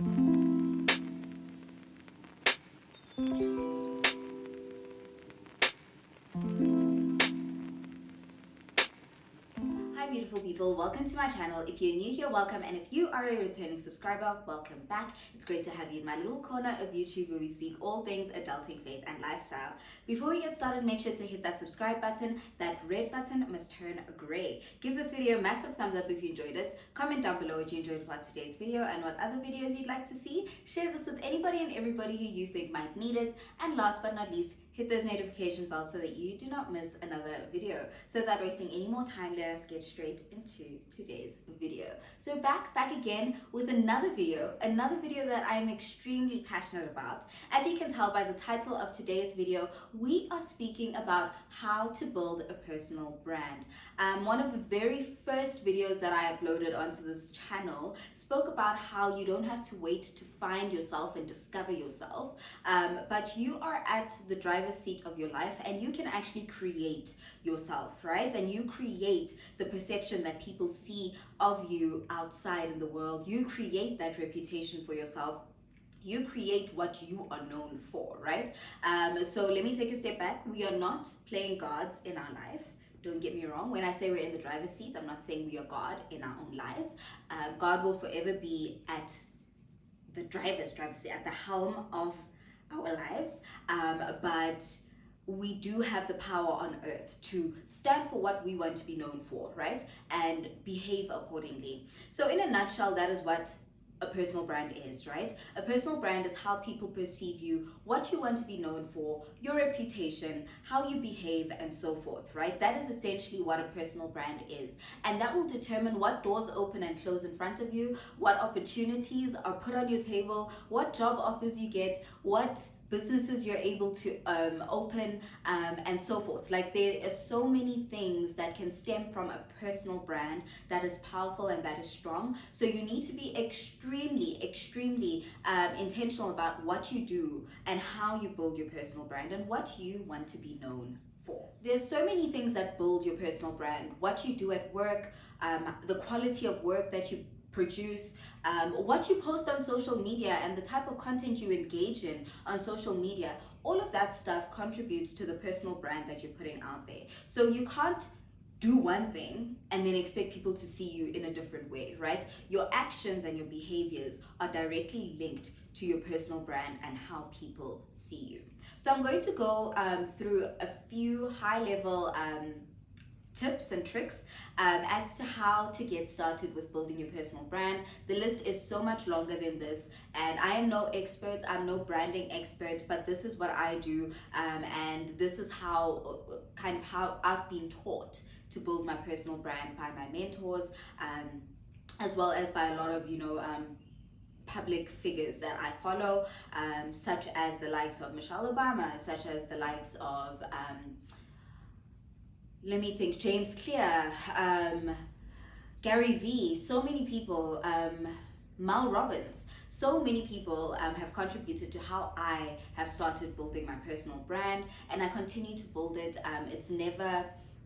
Hi beautiful people, welcome to my channel. If you're new here, welcome, and if you are a returning subscriber, welcome back. It's great to have you in my little corner of YouTube where we speak all things adulting, faith and lifestyle. Before we get started, make sure to hit that subscribe button. That red button must turn gray. Give this video a massive thumbs up if you enjoyed it. Comment down below what you enjoyed about today's video and what other videos you'd like to see. Share this with anybody and everybody who you think might need it. And last but not least, hit those notification bells so that you do not miss another video. So without wasting any more time, let us get straight into today's video. So back again with another video that I am extremely passionate about. As you can tell by the title of today's video, we are speaking about how to build a personal brand. One of the very first videos that I uploaded onto this channel spoke about how you don't have to wait to find yourself and discover yourself, but you are at the driver's seat of your life and you can actually create yourself, right? And you create the perception that people see of you outside in the world. You create that reputation for yourself. You create what you are known for, right? So let me take a step back. We are not playing gods in our life. Don't get me wrong. When I say we're in the driver's seat, I'm not saying we are God in our own lives. God will forever be at the driver's seat, at the helm of our lives, but we do have the power on earth to stand for what we want to be known for, right? And behave accordingly. So in a nutshell, that is what a personal brand is, right? A personal brand is how people perceive you, what you want to be known for, your reputation, how you behave, and so forth, right? That is essentially what a personal brand is. And that will determine what doors open and close in front of you, what opportunities are put on your table, what job offers you get, what businesses you're able to open, and so forth. Like, there are so many things that can stem from a personal brand that is powerful and that is strong. So you need to be extremely intentional about what you do and how you build your personal brand and what you want to be known for. There's so many things that build your personal brand: what you do at work, the quality of work that you produce, what you post on social media, and the type of content you engage in on social media. All of that stuff contributes to the personal brand that you're putting out there. So you can't do one thing and then expect people to see you in a different way, right? Your actions and your behaviors are directly linked to your personal brand and how people see you. So I'm going to go through a few high-level tips and tricks as to how to get started with building your personal brand. The list is so much longer than this, and I am no expert, I'm no branding expert, but this is what I do, and this is how I've been taught to build my personal brand by my mentors, as well as by a lot of public figures that I follow, such as the likes of Michelle Obama, such as the likes of let me think, James Clear, Gary Vee, so many people, Mal Robbins, so many people have contributed to how I have started building my personal brand, and I continue to build it.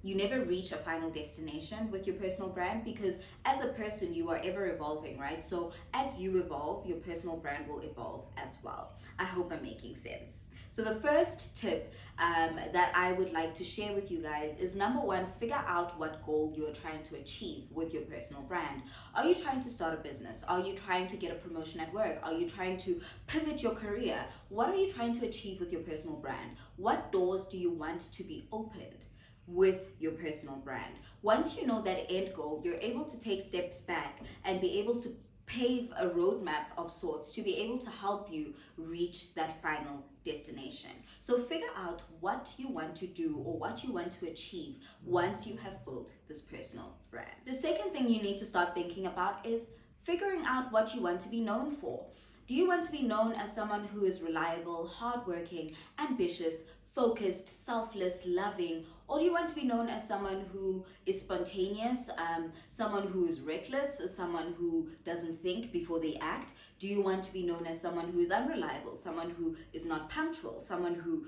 You never reach a final destination with your personal brand, because as a person you are ever evolving, right? So as you evolve, your personal brand will evolve as well. I hope I'm making sense. So the first tip that I would like to share with you guys is, number one, figure out what goal you're trying to achieve with your personal brand. Are you trying to start a business? Are you trying to get a promotion at work? Are you trying to pivot your career? What are you trying to achieve with your personal brand? What doors do you want to be opened with your personal brand? Once you know that end goal, you're able to take steps back and be able to pave a roadmap of sorts to be able to help you reach that final destination. So figure out what you want to do or what you want to achieve once you have built this personal brand. The second thing you need to start thinking about is figuring out what you want to be known for. Do you want to be known as someone who is reliable, hardworking, ambitious, focused, selfless, loving? Or do you want to be known as someone who is spontaneous, someone who is reckless, someone who doesn't think before they act? Do you want to be known as someone who is unreliable, someone who is not punctual, someone who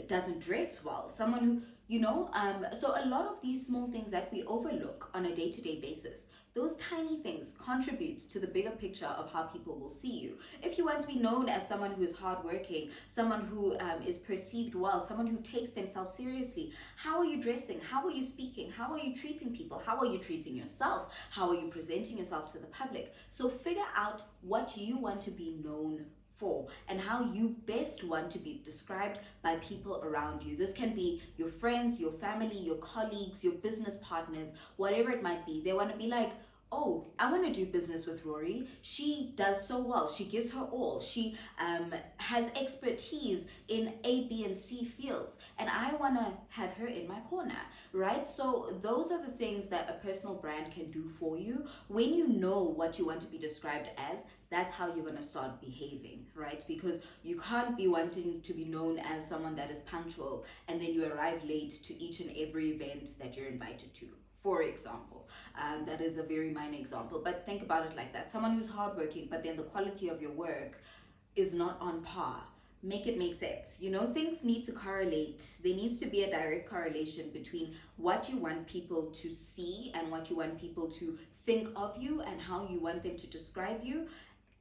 doesn't dress well, someone who So a lot of these small things that we overlook on a day-to-day basis, those tiny things contribute to the bigger picture of how people will see you. If you want to be known as someone who is hardworking, someone who is perceived well, someone who takes themselves seriously, how are you dressing? How are you speaking? How are you treating people? How are you treating yourself? How are you presenting yourself to the public? So figure out what you want to be known for and how you best want to be described by people around you. This can be your friends, your family, your colleagues, your business partners, whatever it might be. They want to be like, oh, I want to do business with Rori. She does so well. She gives her all. She has expertise in A, B, and C fields, and I want to have her in my corner, right? So those are the things that a personal brand can do for you. When you know what you want to be described as, that's how you're going to start behaving, right? Because you can't be wanting to be known as someone that is punctual and then you arrive late to each and every event that you're invited to, for example. That is a very minor example, but think about it like that. Someone who's hardworking, but then the quality of your work is not on par. Make it make sense. Things need to correlate. There needs to be a direct correlation between what you want people to see and what you want people to think of you and how you want them to describe you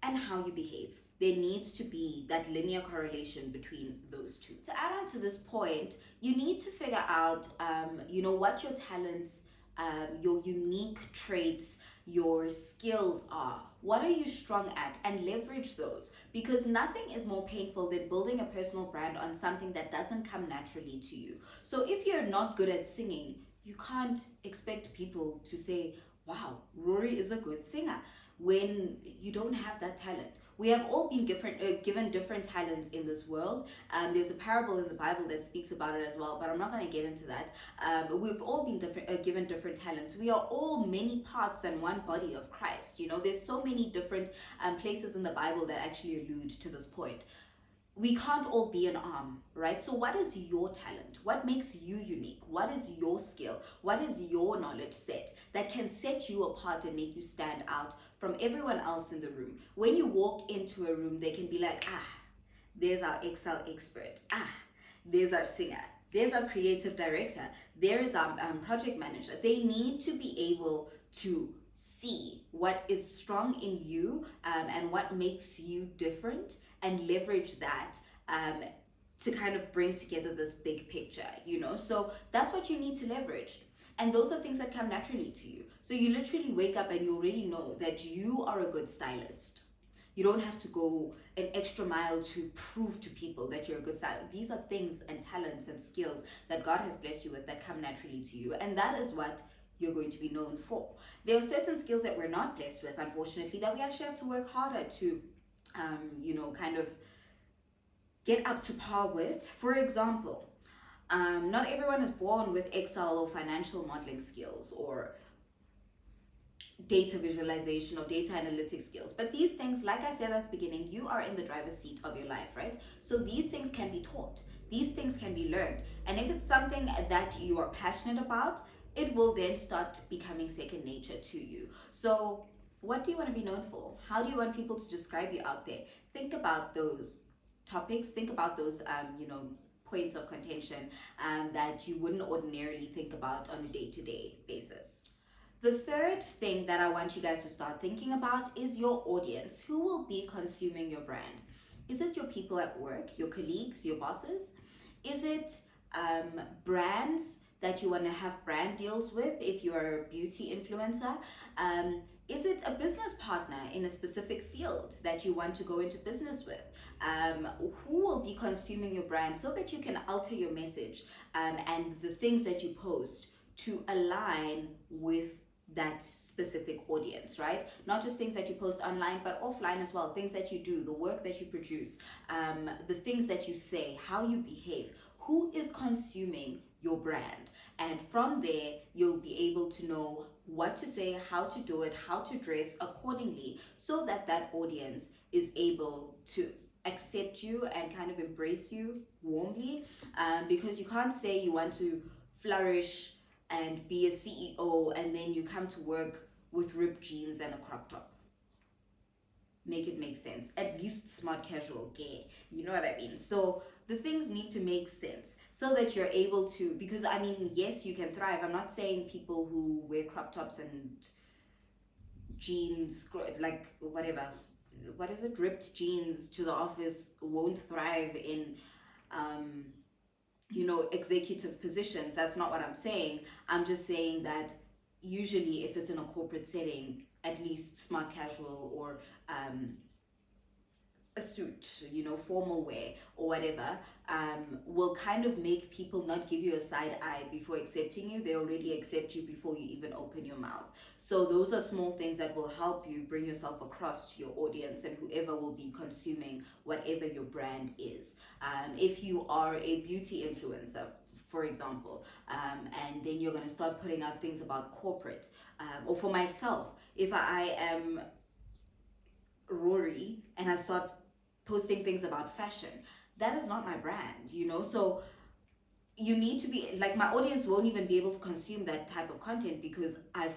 and how you behave. There needs to be that linear correlation between those two. To add on to this point, you need to figure out, what your talents, your unique traits, your skills are. What are you strong at? And leverage those, because nothing is more painful than building a personal brand on something that doesn't come naturally to you. So if you're not good at singing, you can't expect people to say, wow, Rory is a good singer, when you don't have that talent. We have all been given different talents in this world. There's a parable in the Bible that speaks about it as well, but I'm not going to get into that. We've all been given different talents. We are all many parts and one body of Christ. There's so many different places in the Bible that actually allude to this point. We can't all be an arm, right? So what is your talent? What makes you unique? What is your skill? What is your knowledge set that can set you apart and make you stand out from everyone else in the room? When you walk into a room, they can be like, there's our Excel expert. There's our singer. There's our creative director. There is our project manager. They need to be able to see what is strong in you and what makes you different, and leverage that to kind of bring together this big picture, So that's what you need to leverage. And those are things that come naturally to you. So you literally wake up and you already know that you are a good stylist. You don't have to go an extra mile to prove to people that you're a good stylist. These are things and talents and skills that God has blessed you with that come naturally to you. And that is what you're going to be known for. There are certain skills that we're not blessed with, unfortunately, that we actually have to work harder to kind of get up to par with. For example, not everyone is born with Excel or financial modeling skills or data visualization or data analytics skills. But these things, like I said at the beginning, you are in the driver's seat of your life, right? So these things can be taught. These things can be learned. And if it's something that you are passionate about, it will then start becoming second nature to you. So what do you want to be known for? How do you want people to describe you out there? Think about those topics. Think about those, points of contention that you wouldn't ordinarily think about on a day-to-day basis. The third thing that I want you guys to start thinking about is your audience. Who will be consuming your brand? Is it your people at work, your colleagues, your bosses? Is it brands that you want to have brand deals with if you're a beauty influencer? Is it a business partner in a specific field that you want to go into business with? Who will be consuming your brand so that you can alter your message and the things that you post to align with that specific audience, right? Not just things that you post online, but offline as well. Things that you do, the work that you produce, the things that you say, how you behave. Who is consuming your brand? And from there, you'll be able to know what to say, how to do it, how to dress accordingly, so that that audience is able to accept you and kind of embrace you warmly, because you can't say you want to flourish and be a CEO and then you come to work with ripped jeans and a crop top. Make it make sense. At least smart casual, gay. You know what I mean? So the things need to make sense so that you're able to, because I mean, yes, you can thrive. I'm not saying people who wear crop tops and jeans, like whatever, what is it, ripped jeans to the office won't thrive in executive positions. That's not what I'm saying. I'm just saying that usually if it's in a corporate setting, at least smart casual or a suit, formal wear or whatever, will kind of make people not give you a side eye before accepting you. They already accept you before you even open your mouth. So those are small things that will help you bring yourself across to your audience and whoever will be consuming whatever your brand is. If you are a beauty influencer, for example, and then you're going to start putting out things about corporate, or for myself, if I am Rori and I start posting things about fashion, that is not my brand, so you need to be like, my audience won't even be able to consume that type of content because I've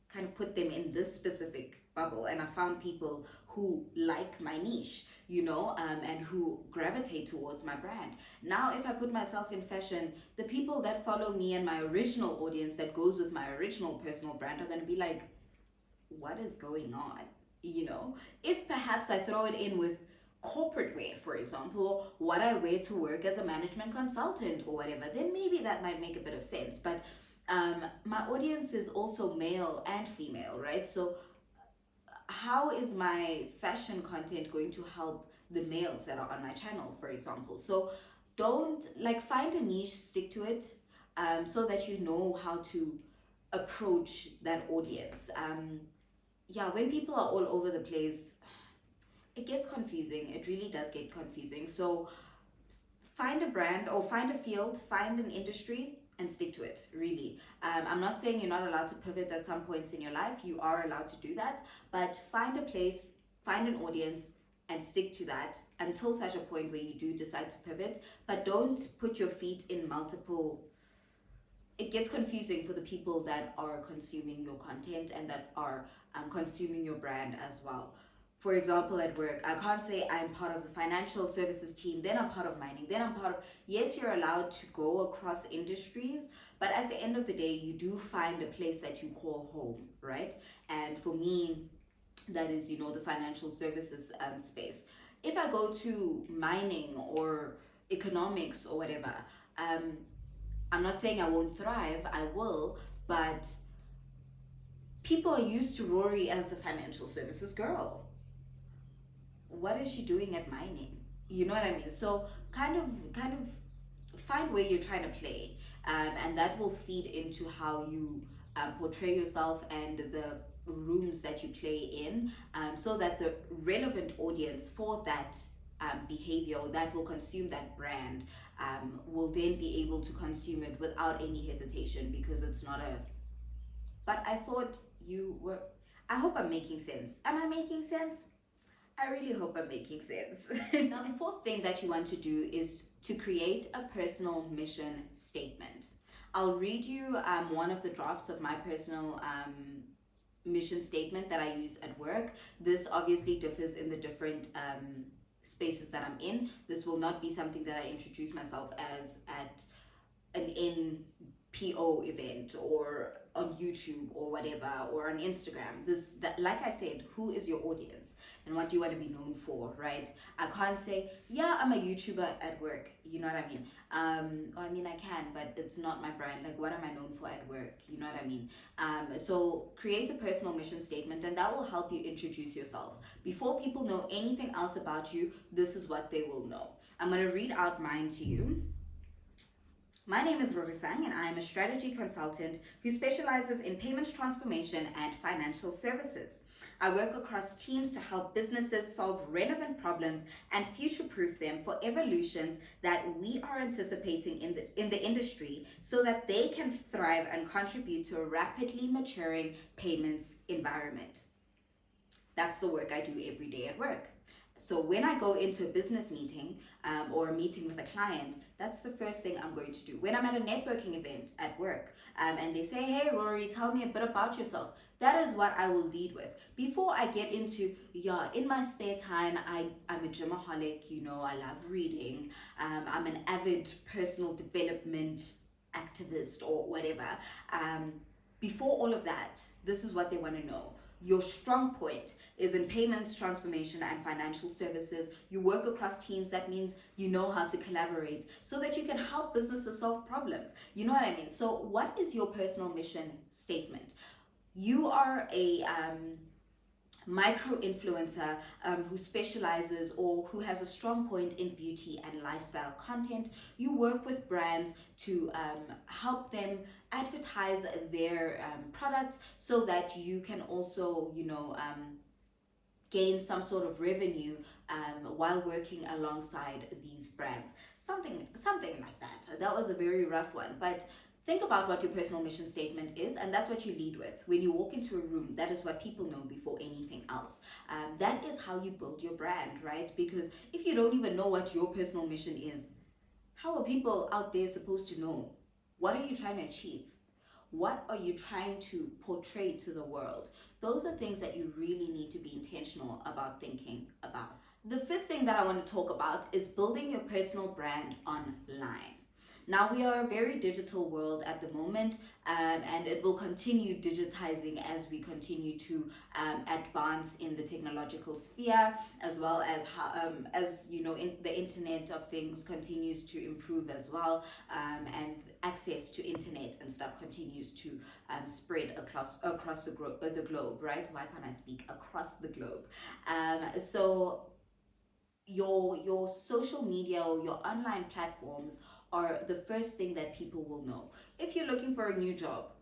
kind of put them in this specific bubble, and I found people who like my niche, and who gravitate towards my brand. Now if I put myself in fashion, the people that follow me and my original audience that goes with my original personal brand are going to be like, what is going on? If perhaps I throw it in with corporate wear, for example, what I wear to work as a management consultant or whatever, then maybe that might make a bit of sense. But my audience is also male and female, right? So how is my fashion content going to help the males that are on my channel, for example? So don't, find a niche, stick to it, so that you know how to approach that audience. When people are all over the place, it gets confusing. It really does get confusing. So find a brand or find a field, find an industry and stick to it, really. I'm not saying you're not allowed to pivot at some points in your life. You are allowed to do that, but find a place, find an audience and stick to that until such a point where you do decide to pivot. But don't put your feet in multiple. It gets confusing for the people that are consuming your content and that are consuming your brand as well. For example, at work, I can't say I'm part of the financial services team, then I'm part of mining, then I'm part of, yes, you're allowed to go across industries, but at the end of the day, you do find a place that you call home, right? And for me, that is, the financial services space. If I go to mining or economics or whatever, I'm not saying I won't thrive, I will, but people are used to Rori as the financial services girl. What is she doing at mining? You know what I mean? So kind of find where you're trying to play, and that will feed into how you portray yourself and the rooms that you play in, so that the relevant audience for that behavior that will consume that brand will then be able to consume it without any hesitation, because it's not a, but I thought you were, I hope I'm making sense. Am I making sense? I really hope I'm making sense. Now, the fourth thing that you want to do is to create a personal mission statement. I'll read you one of the drafts of my personal mission statement that I use at work. This obviously differs in the different spaces that I'm in. This will not be something that I introduce myself as at an NPO event or on YouTube or whatever, or on Instagram. That, like I said, who is your audience and what do you want to be known for, right? I can't say, yeah, I'm a YouTuber at work, you know what I mean? I mean, I can, but it's not my brand. Like, what am I known for at work? You know what I mean? So create a personal mission statement, and that will help you introduce yourself. Before people know anything else about you, this is what they will know. I'm going to read out mine to you. My name is Rorisang, and I am a strategy consultant who specializes in payments transformation and financial services. I work across teams to help businesses solve relevant problems and future-proof them for evolutions that we are anticipating in the industry, so that they can thrive and contribute to a rapidly maturing payments environment. That's the work I do every day at work. So when I go into a business meeting or a meeting with a client, that's the first thing I'm going to do. When I'm at a networking event at work and they say, hey, Rory, tell me a bit about yourself. That is what I will lead with. Before I get into, yeah, in my spare time, I'm a gymaholic, you know, I love reading. I'm an avid personal development activist or whatever. Um, Before all of that, this is what they want to know. Your strong point is in payments, transformation, and financial services. You work across teams. That means you know how to collaborate so that you can help businesses solve problems. You know what I mean? So, what is your personal mission statement? You are a micro influencer who specializes or who has a strong point in beauty and lifestyle content. You work with brands to help them advertise their products so that you can also, you know, gain some sort of revenue while working alongside these brands. Something like that. That was a very rough one, but think about what your personal mission statement is, and that's what you lead with. When you walk into a room, that is what people know before anything else. That is how you build your brand, right? Because if you don't even know what your personal mission is, how are people out there supposed to know? What are you trying to achieve? What are you trying to portray to the world? Those are things that you really need to be intentional about thinking about. The fifth thing that I want to talk about is building your personal brand online. Now, we are a very digital world at the moment, and it will continue digitizing as we continue to advance in the technological sphere, as well as how, as you know, in the Internet of Things continues to improve as well, and access to internet and stuff continues to spread across the globe. Right? Why can't I speak across the globe? So your social media or your online platforms are the first thing that people will know. If you're looking for a new job,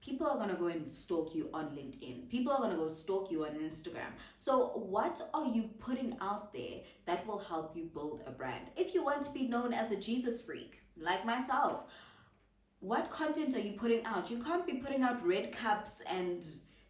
people are going to go and stalk you on LinkedIn. People are going to go stalk you on Instagram. So what are you putting out there that will help you build a brand? If you want to be known as a Jesus freak, like myself, what content are you putting out? You can't be putting out red cups and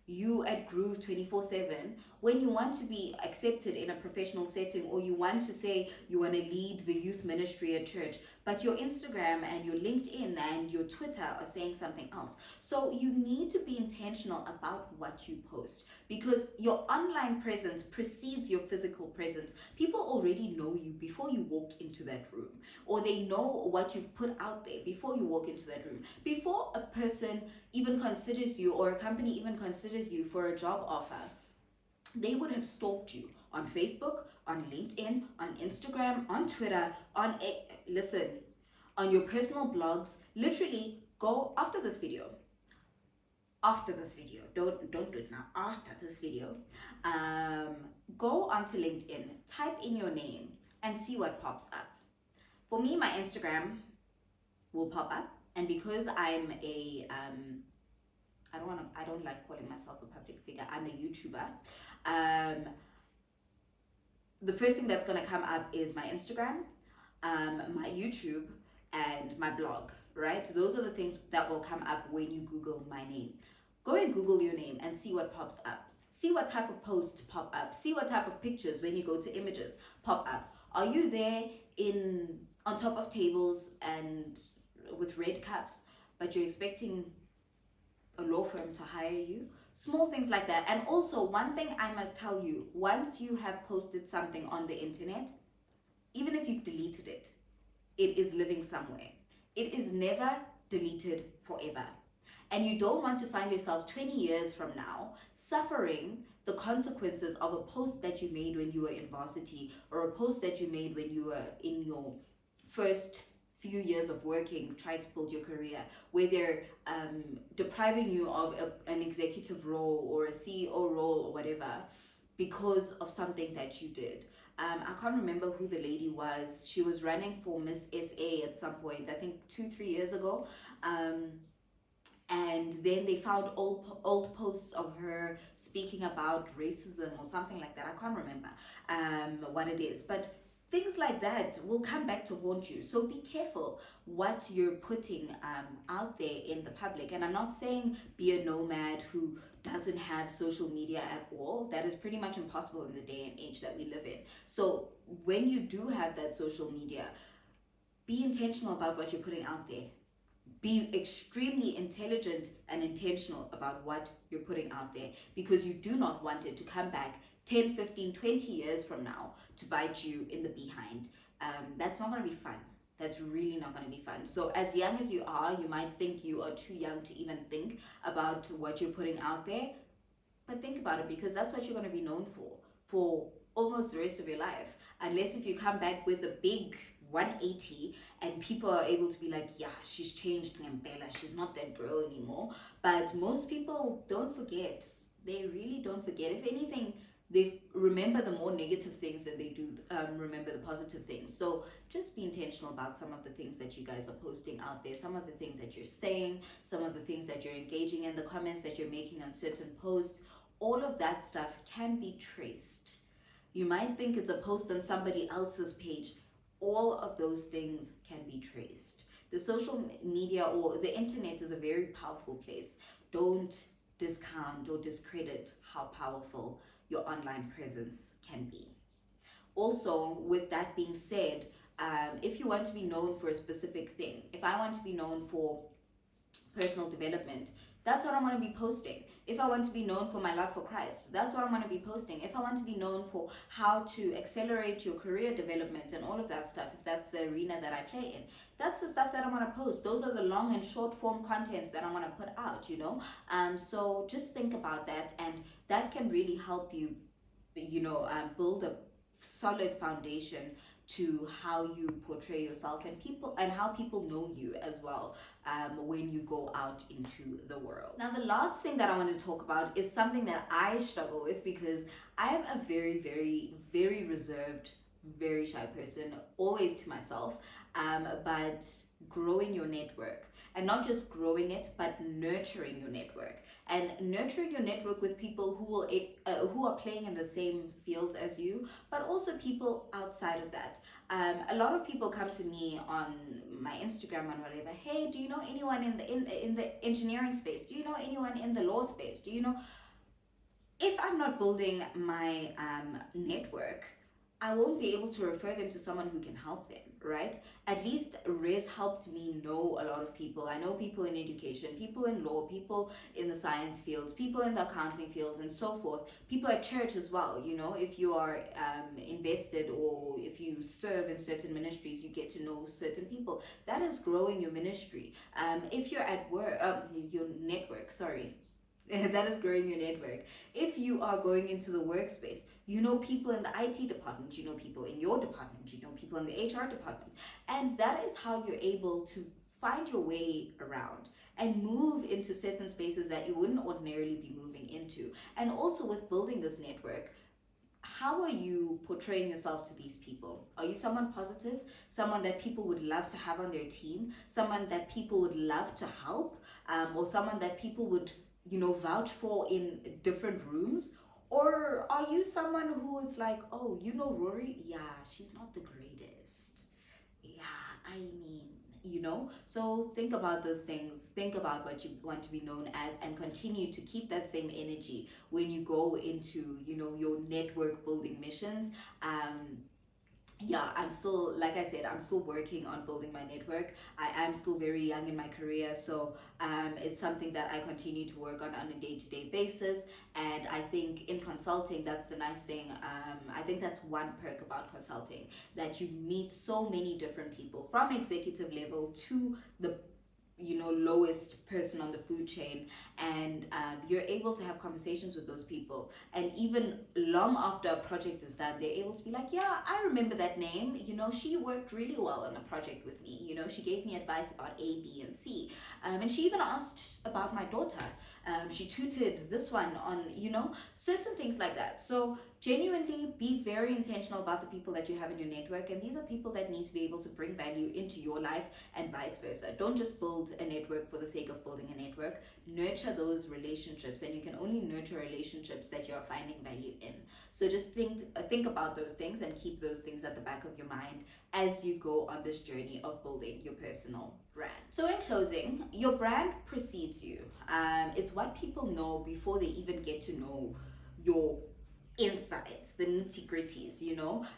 you at Groove 24/7 when you want to be accepted in a professional setting, or you want to say you want to lead the youth ministry at church, but your Instagram and your LinkedIn and your Twitter are saying something else. So you need to be intentional about what you post, because your online presence precedes your physical presence. People already know you before you walk into that room, or they know what you've put out there before you walk into that room. Before a person even considers you, or a company even considers you for a job offer, they would have stalked you on Facebook, on LinkedIn, on Instagram, on Twitter, listen, on your personal blogs. Literally, go after this video. After this video, don't do it now. After this video, go onto LinkedIn, type in your name, and see what pops up. For me, my Instagram will pop up, and because I'm a I don't like calling myself a public figure. I'm a YouTuber. The first thing that's gonna come up is my Instagram, my YouTube, and my blog. Right? Those are the things that will come up when you Google my name. Go and Google your name and see what pops up. See what type of posts pop up. See what type of pictures, when you go to images, pop up. Are you there on top of tables and with red cups, but you're expecting a law firm to hire you? Small things like that. And also, one thing I must tell you, once you have posted something on the internet, even if you've deleted it, it is living somewhere. It is never deleted forever. And you don't want to find yourself 20 years from now suffering the consequences of a post that you made when you were in varsity, or a post that you made when you were in your first few years of working, trying to build your career, where they're depriving you of an executive role or a CEO role or whatever because of something that you did. I can't remember who the lady was. She was running for Miss SA at some point, I think 2-3 years ago. And then they found old posts of her speaking about racism or something like that. I can't remember what it is, but things like that will come back to haunt you. So be careful what you're putting out there in the public. And I'm not saying be a nomad who doesn't have social media at all. That is pretty much impossible in the day and age that we live in. So when you do have that social media, be intentional about what you're putting out there. Be extremely intelligent and intentional about what you're putting out there, because you do not want it to come back 10, 15, 20 years from now to bite you in the behind. That's not going to be fun. That's really not going to be fun. So as young as you are, you might think you are too young to even think about what you're putting out there. But think about it, because that's what you're going to be known for almost the rest of your life. Unless if you come back with a big 180 and people are able to be like, yeah, she's changed Ngempela, she's not that girl anymore. But most people don't forget. They really don't forget. If anything, they remember the more negative things than they do remember the positive things. So just be intentional about some of the things that you guys are posting out there, some of the things that you're saying, some of the things that you're engaging in, the comments that you're making on certain posts. All of that stuff can be traced. You might think it's a post on somebody else's page. All of those things can be traced. The social media or the internet is a very powerful place. Don't discount or discredit how powerful your online presence can be. Also, with that being said, if you want to be known for a specific thing, if I want to be known for personal development, that's what I'm going to be posting. If I want to be known for my love for Christ, that's what I'm going to be posting. If I want to be known for how to accelerate your career development and all of that stuff, if that's the arena that I play in, that's the stuff that I'm going to post. Those are the long and short form contents that I'm going to put out, you know. So just think about that, and that can really help you, build a solid foundation to how you portray yourself and how people know you as well when you go out into the world. Now, the last thing that I want to talk about is something that I struggle with, because I am a very, very, very reserved, very shy person, always to myself, but growing your network, and not just growing it, but nurturing your network, and nurturing your network with people who are playing in the same fields as you, but also people outside of that. A lot of people come to me on my Instagram and whatever. Hey, do you know anyone in the engineering space? Do you know anyone in the law space? Do you know? If I'm not building my network, I won't be able to refer them to someone who can help them, right? At least Rez helped me know a lot of people. I know people in education, people in law, people in the science fields, people in the accounting fields, and so forth. People at church as well, you know, if you are invested or if you serve in certain ministries, you get to know certain people. That is growing your ministry. If you're at work, your network, sorry. That is growing your network. If you are going into the workspace, you know people in the IT department, you know people in your department, you know people in the HR department. And that is how you're able to find your way around and move into certain spaces that you wouldn't ordinarily be moving into. And also with building this network, how are you portraying yourself to these people? Are you someone positive? Someone that people would love to have on their team? Someone that people would love to help? Or someone that people would vouch for in different rooms? Or are you someone who is like, oh, you know Rory? Yeah, she's not the greatest. Yeah, I mean, so think about those things. Think about what you want to be known as, and continue to keep that same energy when you go into, your network building missions. Yeah, I'm still, like I said, I'm still working on building my network. I am still very young in my career, so it's something that I continue to work on a day-to-day basis. And I think in consulting, that's the nice thing. I think that's one perk about consulting, that you meet so many different people from executive level to the lowest person on the food chain, and you're able to have conversations with those people, and even long after a project is done, they're able to be like, yeah, I remember that name, she worked really well on a project with me, she gave me advice about A, B, and C, and she even asked about my daughter. she tutored this one on, certain things like that. So genuinely be very intentional about the people that you have in your network, and these are people that need to be able to bring value into your life and vice versa. Don't just build a network for the sake of building a network. Nurture those relationships, and you can only nurture relationships that you're finding value in. So just think about those things and keep those things at the back of your mind as you go on this journey of building your personal brand. So in closing, your brand precedes you. It's what people know before they even get to know your insights, the nitty gritties,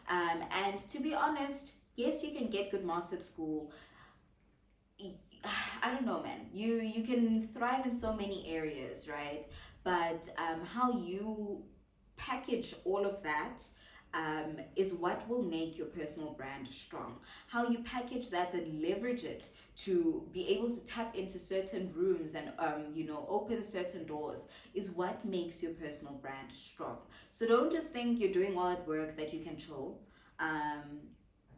and to be honest, yes, you can get good marks at school. I don't know, man. You can thrive in so many areas, right? But how you package all of that is what will make your personal brand strong. How you package that and leverage it to be able to tap into certain rooms and open certain doors is what makes your personal brand strong. So don't just think you're doing well at work that you can chill.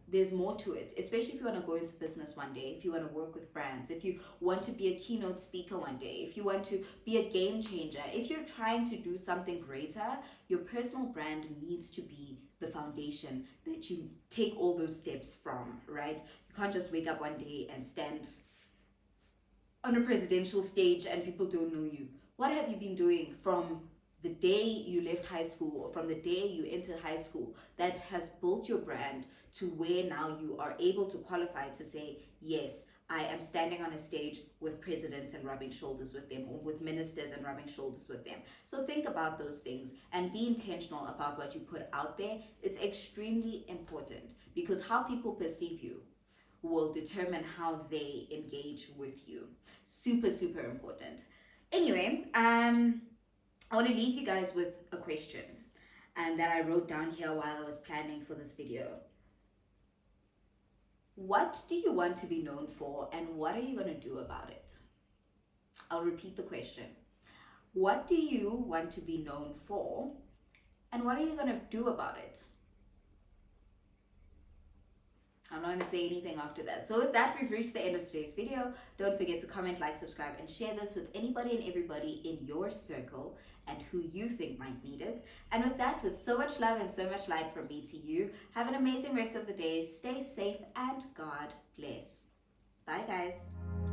There's more to it, especially if you want to go into business one day, if you want to work with brands, if you want to be a keynote speaker one day, if you want to be a game changer, if you're trying to do something greater, your personal brand needs to be the foundation that you take all those steps from, right? You can't just wake up one day and stand on a presidential stage and people don't know you. What have you been doing from the day you left high school or from the day you entered high school that has built your brand to where now you are able to qualify to say, yes, I am standing on a stage with presidents and rubbing shoulders with them, or with ministers and rubbing shoulders with them. So think about those things and be intentional about what you put out there. It's extremely important because how people perceive you will determine how they engage with you. Super, super important. Anyway, I want to leave you guys with a question and that I wrote down here while I was planning for this video. What do you want to be known for, and what are you going to do about it? I'll repeat the question. What do you want to be known for, and what are you going to do about it? I'm not going to say anything after that. So with that, we've reached the end of today's video. Don't forget to comment, like, subscribe, and share this with anybody and everybody in your circle and who you think might need it. And with that, with so much love and so much light from me to you, have an amazing rest of the day. Stay safe and God bless. Bye, guys.